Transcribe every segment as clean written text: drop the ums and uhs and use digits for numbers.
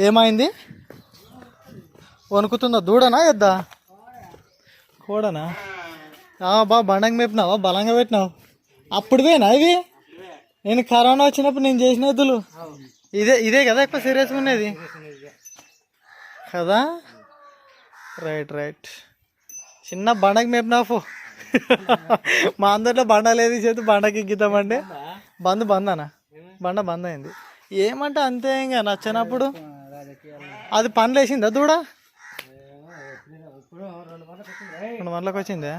ఏమైంది? వణుకుతుందా? దూడనా ఎద్దా? కోడనా? బాగా బండకి మేపినావా? బలంగా పెట్టినావు. అప్పుడు పోయినా ఇవి? నేను కరోనా వచ్చినప్పుడు నేను చేసిన ఎద్దులు ఇదే కదా ఎక్కువ సీరియస్గా ఉండేది కదా. రైట్. చిన్న బండకి మేపినావు. మా అందరిలో బండ లేదు చేతి బండకి ఎక్కిద్దామంటే బందనా బంద్ అయింది. ఏమంటే అంతే ఇంకా నచ్చినప్పుడు. అది పనులు వేసిందా దూడ? 2 గంటలకు వచ్చిందే.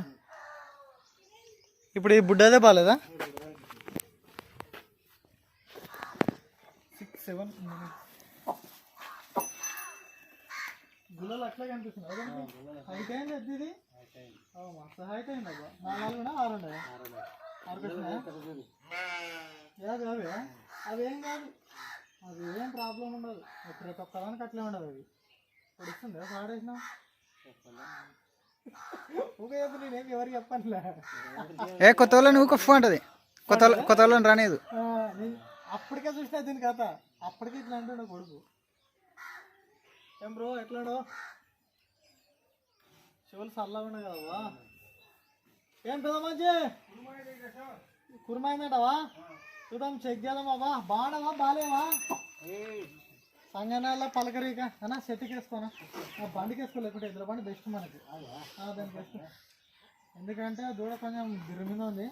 ఇప్పుడు ఈ బుడ్డదే బాలేదా? 6-7 గుళ్ళలు అట్లా కనిపిస్తుంది. హైట్ అయింది ఎద్దు ఇది. మస్తు హైట్ అయింది అబ్బా. 4 ఉండే 6 వచ్చినాయా? అవే అవేం కాదు, అది ఏం ప్రాబ్లం ఉండదు. ప్రతి ఒక్కదానికి అట్లే ఉండదు. అది పొడుస్తుంది పాడేసినా ఊకే చెప్పు. నేనేం ఎవరికి చెప్పనులే. కొత్త వాళ్ళని ఊక ఉంటుంది. కొత్త వాళ్ళని రానేది. అప్పటికే చూసినా దీని కథ. అప్పటికే ఇట్లా అంటాడు కొడుకు. ఏం బ్రో ఎట్లాడో? చెవులు చల్లగా ఉన్నాయి కదవా. ఏం పెద్ద మంచి కుర్మైందటవా? చూద్దాం, చెక్ చేద్దాం. అబ్బా బాడవా బాలేవా? సంగనాల పలకరీక అన్నా చెట్టుకి వేసుకోనా? బండికి వేసుకోలేకుంటే ఇద్దరు బండి బెస్ట్ మనకి. దానికి బెస్ట్. ఎందుకంటే దూడ కొంచెం గిరి మీద ఉంది.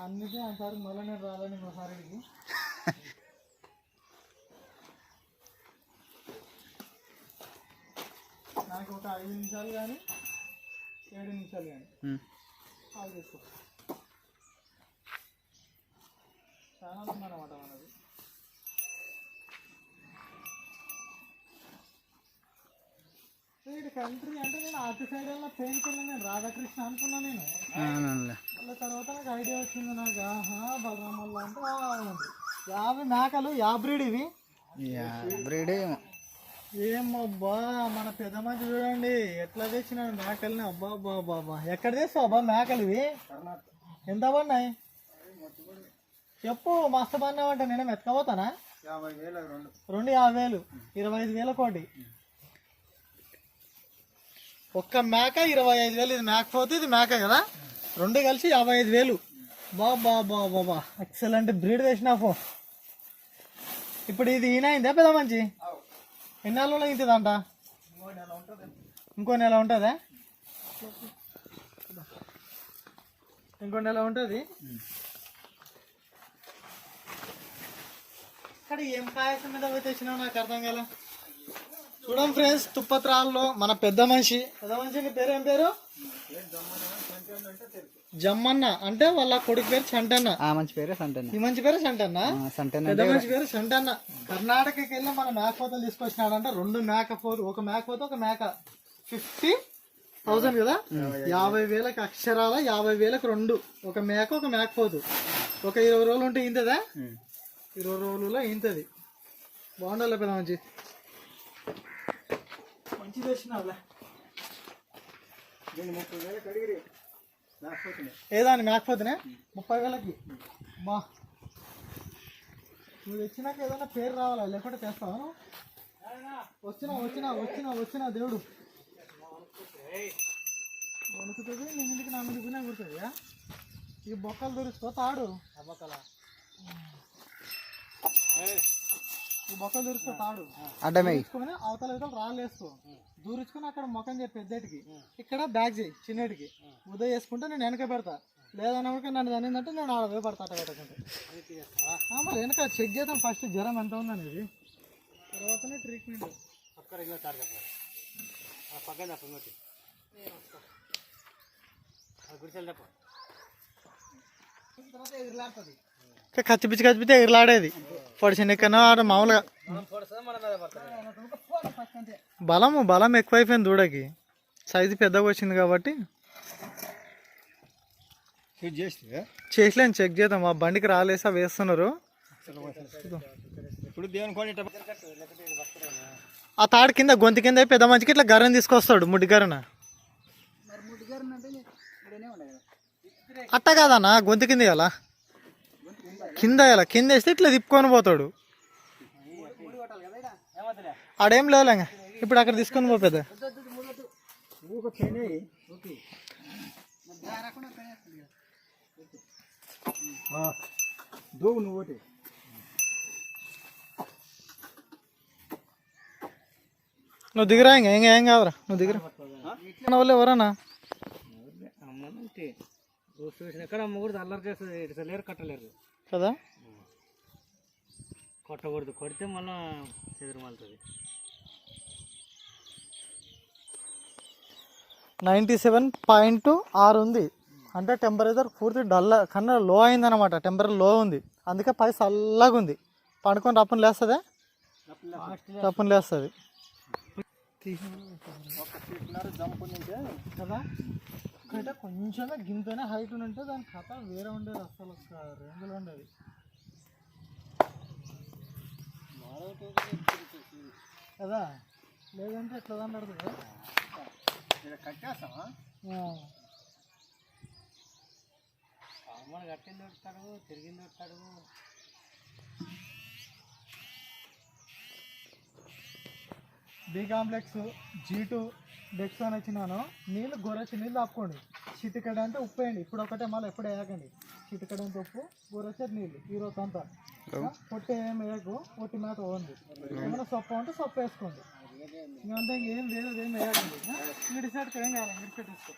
అన్నిటి అంతవరకు మళ్ళీ నేను రాలని ఇంకోసారికి. నాకు ఒక 5 నిమిషాలు కానీ 7 నిమిషాలు కానీ కాల్ చేసుకో. చాలా ఉందన్నమాట మనది. కంట్రీ అంటే నేను అటు సైడ్ వల్ల పేరుకున్నా. నేను రాధాకృష్ణ అనుకున్నా నేను. మళ్ళీ తర్వాత నాకు ఐడియా వచ్చింది. నాకు బలరాం వల్ల అంటే 50 మేకలు. బ్రీడ్ ఇవి? ఏమబ్బా మన పెద్ద మంచి చూడండి ఎట్లా తెచ్చినాడు మేకల్ని. అబ్బా బాబా ఎక్కడ తెస్తావు అబ్బా మేకలు ఇవి? ఎంత పడినాయి చెప్పు. మస్తు పడినావంటే నేనే మెత్తకపోతానా? 50,000 25,000 కోటి. ఒక్క మేక 25,000. ఇది మేక పోతే ఇది మేక కదా. 2 కలిసి 55,000. బాబా ఎక్సలెంట్ బ్రీడ్ తెచ్చినావు. ఇప్పుడు ఇది ఈయనైందా పెద్ద మంచి? ఎన్నాళ్ళలో ఇంటిదంట? ఇంకో నెల ఉంటుందా? ఇంకో నెల ఉంటుంది. ఇక్కడ ఏం పాయసం మీద పోయి తెచ్చినావు నాకు అర్థం కదా. చూడండి ఫ్రెండ్స్, తుప్పత్రాల్లో మన పెద్ద మనిషి. నీ పేరు ఏం పేరు? జమ్మన్న. అంటే వాళ్ళ కొడుకు పేరు సంటన్న. ఈ మంచి పేరు సంటన్న. పెద్ద మనిషి పేరు సంటన్న. కర్ణాటకకి వెళ్ళి మన మేకపోతలు తీసుకొచ్చినాడంట. 2 మేకపోతు. ఒక మేకపోతే ఒక మేక 50,000 కదా. 50,000కి అక్షరాల 50,000కి 2. ఒక మేక ఒక మేకపోతు. ఒక 20 రోజులు ఉంటే ఇంతదా? 20 రోజులలో ఇంతది. బాగుండాలి పెద్ద మంచి తెచ్చినావులే. ఏదాన్ని మేకపోతేనే 30,000కి. బా నువ్వు తెచ్చినాక ఏదైనా పేరు రావాలా, లేకుంటే తెస్తావా? వచ్చినా దేవుడు వణుకుతుంది. నీ ఇంటికి నా ముందుకు కుడుతుంది. ఈ బొక్కలు దొరుకుతో తాడు. ఈ బొక్కలు దొరుకుతో తాడు అడ్డమేసుకొని అవతల రాలేసుకో. దూరించుకొని అక్కడ మొఖం చెప్పి పెద్దటికి, ఇక్కడ బ్యాగ్ చేయి చిన్నటికి. ఉదయం వేసుకుంటే నేను వెనక పెడతా. లేదన్నప్పుడు నన్ను దానిందంటే నేను ఆడ పడతా పెట్టకుంటే. మరి వెనక చెక్ చేద్దాం ఫస్ట్ జ్వరం ఎంత ఉందనేది. తర్వాతనే ట్రీట్మెంట్. తర్వాత ఎగిరిలాడుతుంది. కచ్చిపిచ్చి ఎగిరిలాడేది. పొడిచిన ఎక్కనో మామూలుగా బలం ఎక్కువైపోయింది దూడకి. సైజు పెద్దగా వచ్చింది కాబట్టి చేసలేని చెక్ చేద్దాం. ఆ బండికి రాలేసా వేస్తున్నారు. ఆ తాడు కింద గొంతు కింద పెద్ద మంచికి ఇట్లా గర్రని తీసుకొస్తాడు. ముడ్డి గర్రన అట్ట కాదన్నా, గొంతు కింద ఇవ్వాలా? కింద వేస్తే ఇట్లా తిప్పుకొని పోతాడు. ఆడేం లేలే ఇంకా. ఇప్పుడు అక్కడ తీసుకొని పోతుంది. నువ్వు ఒకటి నువ్వు దిగిరా ఇంకా ఏం కాదురా, నువ్వు దిగిరా. మన వాళ్ళు ఎవరన్నా అమ్మంటే చూసిన ఎక్కడ అమ్మ కూడా అల్లరి చేస్తుంది, ఇట్లేరు కట్టలేరు కదా. కొట్టకూడదు, కొడితే మళ్ళీ ఎదురుమాలుతుంది. 97.6 ఉంది అంటే టెంపరేచర్ పూర్తి డల్ కన్నా లో అయిందనమాట. టెంపరేచర్ లో ఉంది, అందుకే పై చల్లగా ఉంది. పండుకొని రప్పని లేస్తుంది, రప్పని లేస్తుంది కదా. అంటే కొంచెమే గింతనే హైట్ ఉంటే దాని కథ వేరే ఉండేది, అసలు ఒక రేంజ్లో ఉండేది కదా. లేదంటే ఎట్లా దాన్ని కట్టేస్తామా కట్టింది పెడతాడు, తిరిగింది పెడతాడు. బి కాంప్లెక్స్ G2 డెక్స్ అని వచ్చినాను. నీళ్ళు గొర్రెచ్చి నీళ్ళు ఆపుకోండి. చిటికడ అంటే ఉప్పు వేయండి. ఇప్పుడు ఒకటే మళ్ళీ ఎప్పుడు వేయకండి. చిటికడ అంటే ఉప్పు, గొర్రెచ్చేది నీళ్ళు ఈరోజు అంతా. పొట్టి ఏం వేయకు, పొట్టి మేత పోండి. ఏమైనా సొప్ప ఉంటే సొప్ప వేసుకోండి. ఇంకంతా ఇంకేం వేరేది ఏం వేయకండి. ఇటు సైడ్కి ఏం కావాలి, ఇటు సైడ్ తీసుకో.